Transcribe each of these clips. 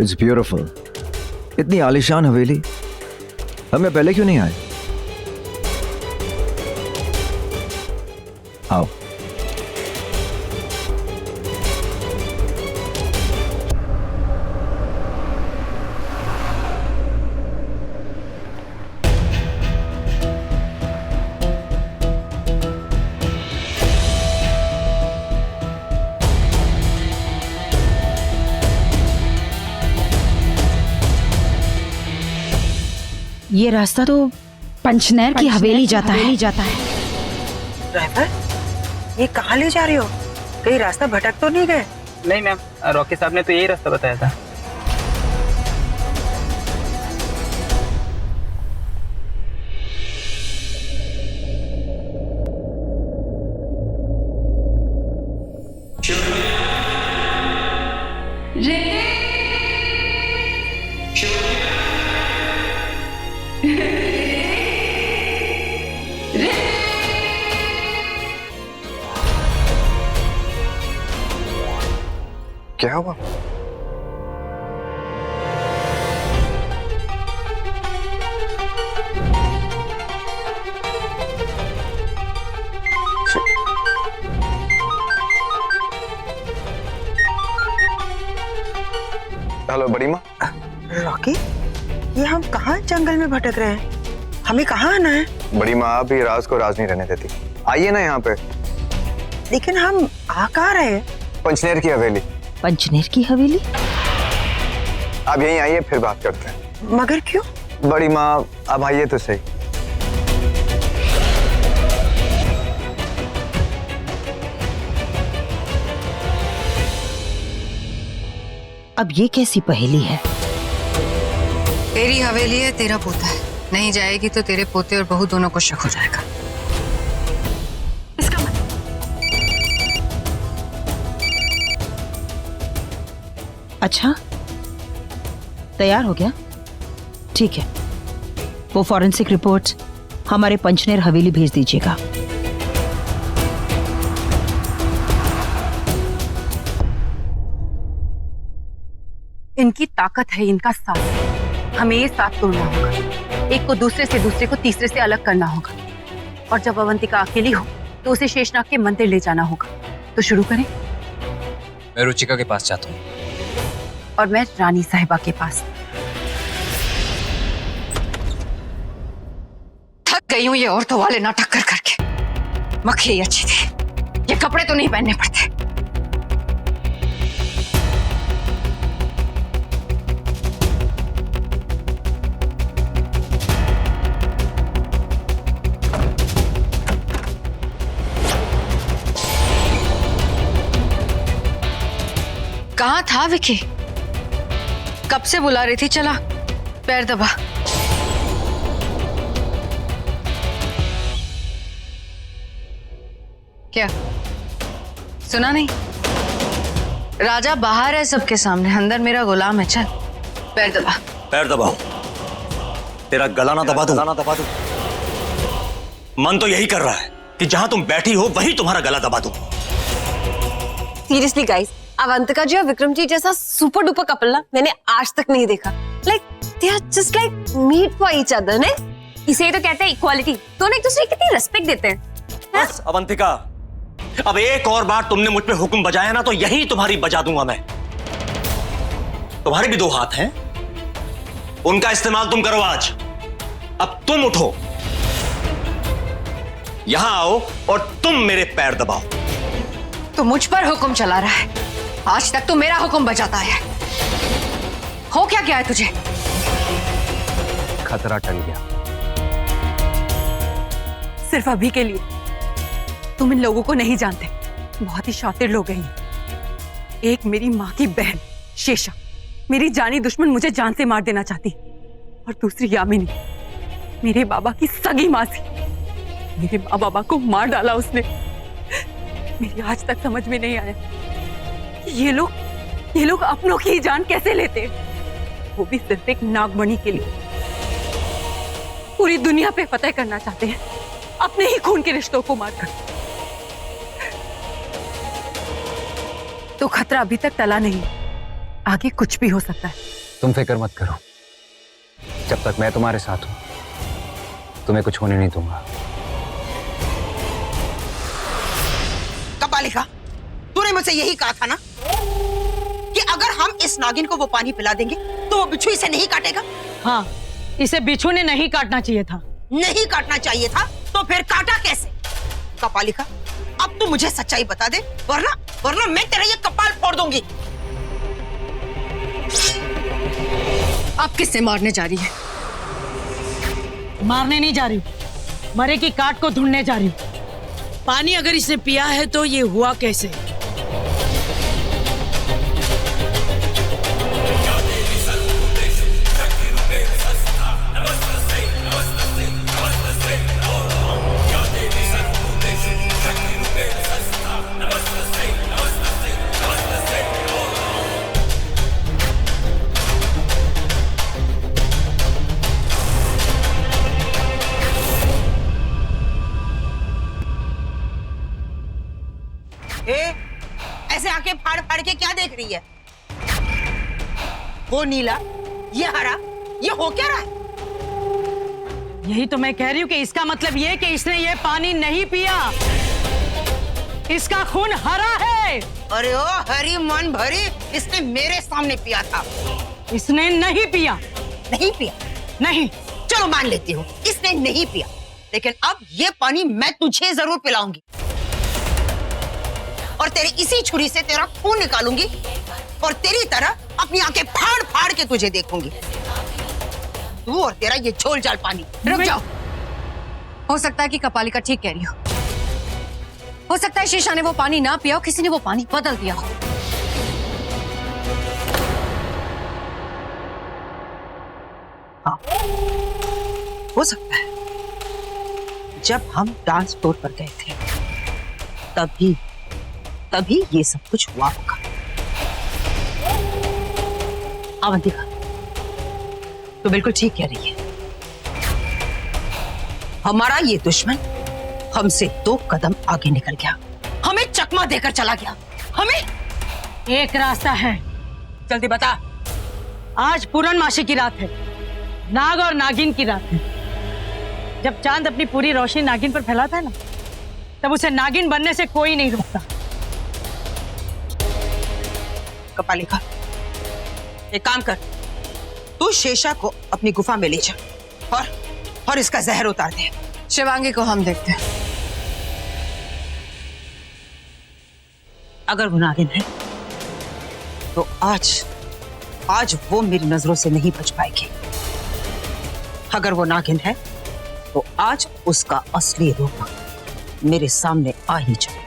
It's beautiful. इतनी आलीशान हवेली, हमें पहले क्यों नहीं आए? आओ। ये रास्ता तो पंचनैर की हवेली जाता है। ड्राइवर, ये कहाँ ले जा रहे हो? कहीं रास्ता भटक तो नहीं गए? नहीं मैम, रॉकी साहब ने तो यही रास्ता बताया था। क्या हुआ? हेलो बड़ी माँ। रॉकी, ये हम कहाँ जंगल में भटक रहे हैं? हमें कहाँ आना है? बड़ी माँ, आप ही राज को राज नहीं रहने देती। आइए ना यहाँ पे। लेकिन हम आ कहाँ रहे हैं? पंचनेर की हवेली। पंचनैर की हवेली? आप यहीं आइए, फिर बात करते हैं। मगर क्यों? बड़ी माँ, अब आइए तो सही। अब ये कैसी पहेली है? तेरी हवेली है, तेरा पोता है, नहीं जाएगी तो तेरे पोते और बहू दोनों को शक हो जाएगा। इसका अच्छा, तैयार हो गया? ठीक है, वो फॉरेंसिक रिपोर्ट हमारे पंचनैर हवेली भेज दीजिएगा। इनकी ताकत है इनका साथ। हमें ये साथ तोड़ना होगा, एक को दूसरे से, दूसरे को तीसरे से अलग करना होगा। और जब अवंतिका अकेली हो तो उसे शेषनाग के मंदिर ले जाना होगा। तो शुरू करें? मैं रुचिका के पास जाता हूँ। और मैं रानी साहिबा के पास। थक गई हूँ ये औरतों वाले नाटक कर करके। मक्खी ही अच्छी थी, ये कपड़े तो नहीं पहनने पड़ते। कहाँ था विकी? कब से बुला रही थी, चला पैर दबा। क्या सुना नहीं? राजा बाहर है सबके सामने, अंदर मेरा गुलाम है। चल पैर दबा। पैर दबाओ? तेरा गला ना दबा दूं? मन तो यही कर रहा है कि जहां तुम बैठी हो वहीं तुम्हारा गला दबा दूं। सीरियसली गाइस, अवंतिका जी और विक्रम जी जैसा सुपर डुपर कपल ना मैंने आज तक नहीं देखा। Like they are just like meet for each other. ने इसे तो कहते हैं इक्वालिटी। दोनों एक दूसरे की कितनी रिस्पेक्ट देते हैं। बस अवंतिका, अब एक और बार तुमने मुझ पे हुक्म बजाया ना तो यही तुम्हारी बजा दूंगा मैं। तुम्हारे भी दो हाथ हैं, उनका इस्तेमाल तुम करो आज। अब तुम उठो, यहां आओ और तुम मेरे पैर दबाओ। तो मुझ पर हुक्म चला रहा है, आज तक तो मेरा हुक्म बजाता है। हो क्या गया है तुझे? खतरा टल गया। सिर्फ अभी के लिए। तुम इन लोगों को नहीं जानते, बहुत ही शातिर लोग हैं ये। एक मेरी माँ की बहन शेषा, मेरी जानी दुश्मन, मुझे जान से मार देना चाहती। और दूसरी यामिनी, मेरे बाबा की सगी माँ थी। मेरे माँ बाबा को मार डाला उसने। मेरी आज तक समझ में नहीं आया कि ये लोग अपनों की जान कैसे लेते हैं, वो भी सिर्फ एक नागमणि के लिए। पूरी दुनिया पे फतेह करना चाहते हैं अपने ही खून के रिश्तों को मारकर। तो खतरा अभी तक टला नहीं, आगे कुछ भी हो सकता है। तुम फिक्र मत करो, जब तक मैं तुम्हारे साथ हूं तुम्हें कुछ होने नहीं दूंगा। कपालिका, तूने मुझसे यही कहा था ना कि अगर हम इस नागिन को वो पानी पिला देंगे तो वो बिच्छू इसे नहीं काटेगा। हाँ, इसे बिच्छू ने नहीं काटना चाहिए था। नहीं काटना चाहिए था तो फिर काटा कैसे? कपालिका, अब तू मुझे सच्चाई बता दे, वरना वरना मैं तेरा ये कपाल फोड़ दूंगी। आप किससे मारने जा रही है? मारने नहीं जा रही, मरे की काट को ढूंढने जा रही। पानी अगर इसने पिया है तो ये हुआ कैसे? ऐसे आके फाड़ फाड़ के क्या देख रही है? वो नीला, ये हरा, ये हो क्या रहा है? यही तो मैं कह रही हूँ कि इसका मतलब ये कि इसने ये पानी नहीं पिया, इसका खून हरा है। अरे ओ हरी मन भरी, इसने मेरे सामने पिया था। इसने नहीं पिया। नहीं पिया? नहीं। चलो मान लेती हूँ इसने नहीं पिया, लेकिन अब ये पानी मैं तुझे जरूर पिलाऊंगी और तेरी इसी छुरी से तेरा खून निकालूंगी और तेरी तरह अपनी आंखें फाड़ फाड़ के तुझे देखूंगी, तू और तेरा ये झोल झाल पानी। रुक जाओ। हो सकता है कि कपालिका ठीक कह रही हो सकता है शीशा ने वो पानी ना पिया हो, किसी ने वो पानी बदल दिया हो। हाँ, हो सकता है। जब हम डांस फ्लोर पर गए थे तभी ये सब कुछ हुआ होगा। अवंतिका, तो बिल्कुल ठीक कह रही है। हमारा ये दुश्मन हमसे 2 कदम आगे निकल गया, हमें चकमा देकर चला गया। हमें एक रास्ता है, जल्दी बता। आज पूर्णमासी की रात है, नाग और नागिन की रात है। जब चांद अपनी पूरी रोशनी नागिन पर फैलाता है ना, तब उसे नागिन बनने से कोई नहीं रोकता। कपालिका, एक काम कर, तू शेषा को अपनी गुफा में ले जा और इसका जहर उतार दे। शिवांगी को हम देखते हैं। अगर वो नागिन है तो आज वो मेरी नजरों से नहीं बच पाएगी। अगर वो नागिन है तो आज उसका असली रूप मेरे सामने आ ही जाएगा।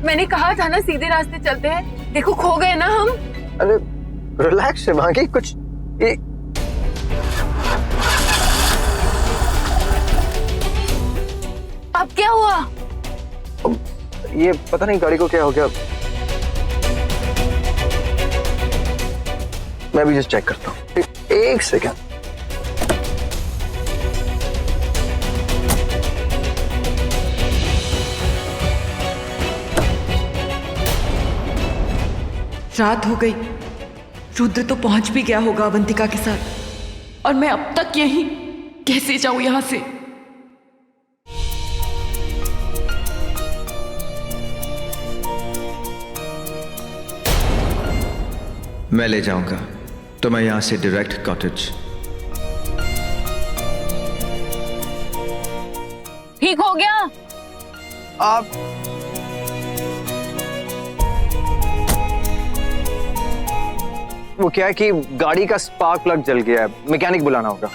मैंने कहा था ना सीधे रास्ते चलते हैं, देखो खो गए ना हम। अरे रिलैक्स शिवांगी, कुछ अब क्या हुआ? ये पता नहीं गाड़ी को क्या हो गया, मैं भी जस्ट चेक करता हूँ। एक सेकंड। रात हो गई, रुद्र तो पहुंच भी गया होगा अवंतिका के साथ, और मैं अब तक यहीं कैसे जाऊं यहां से? मैं ले जाऊंगा तो मैं यहां से डायरेक्ट कॉटेज। ठीक हो गया? आप वो क्या है कि गाड़ी का स्पार्क प्लग जल गया है, मैकेनिक बुलाना होगा।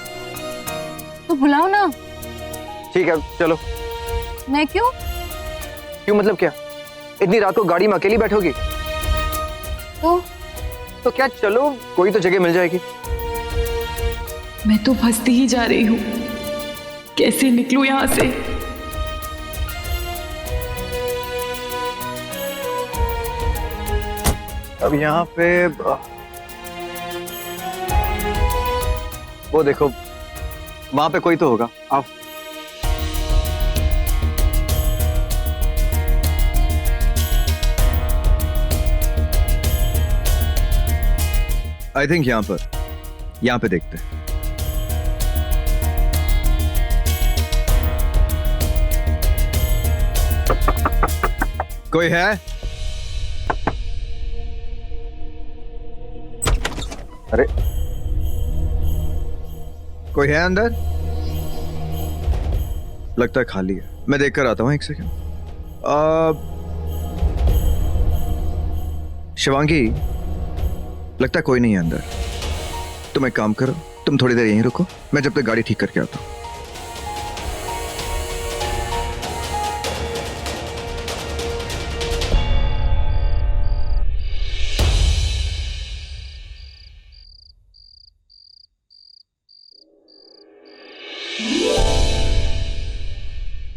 तो बुलाओ ना। ठीक है चलो। मैं क्यों? क्यों मतलब क्या? इतनी रात को गाड़ी में अकेली बैठोगी? तो क्या, चलो कोई तो जगह मिल जाएगी। मैं तो फंसती ही जा रही हूँ, कैसे निकलूं यहां से? अब यहाँ पे वो देखो, वहां पे कोई तो होगा। आओ। आई थिंक यहां पे देखते हैं। कोई है? अरे कोई है अंदर? लगता है खाली है। मैं देख कर आता हूं, एक सेकंड। शिवांगी, लगता है कोई नहीं है अंदर। तुम एक काम करो, तुम थोड़ी देर यहीं रुको, मैं जब तक गाड़ी ठीक करके आता हूं।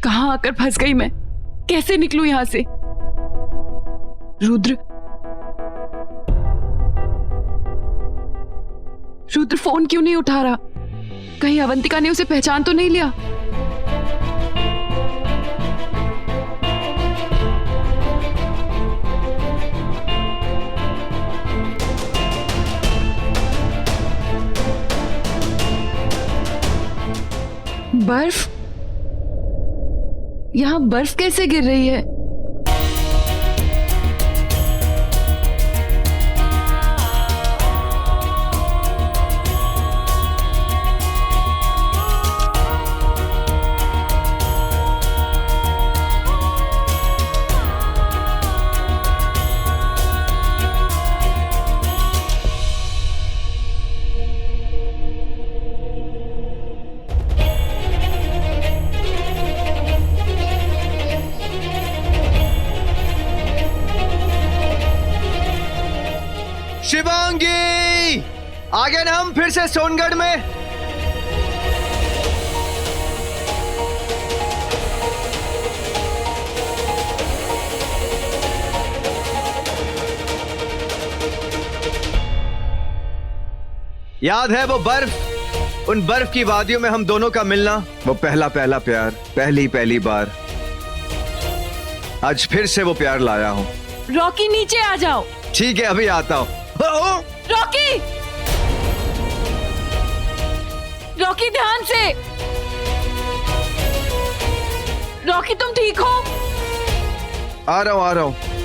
कहां आकर फंस गई मैं? कैसे निकलूं यहां से? रुद्र फोन क्यों नहीं उठा रहा? कहीं अवंतिका ने उसे पहचान तो नहीं लिया? बर्फ? यहां बर्फ कैसे गिर रही है? शिवांगी, आ गए ना हम फिर से सोनगढ़ में। याद है वो बर्फ? उन बर्फ की वादियों में हम दोनों का मिलना, वो पहला पहला प्यार, पहली पहली बार। आज फिर से वो प्यार लाया हूं। रॉकी, नीचे आ जाओ। ठीक है, अभी आता हूं। रॉकी! रॉकी, ध्यान से। रॉकी, तुम ठीक हो? आ रहा हूं।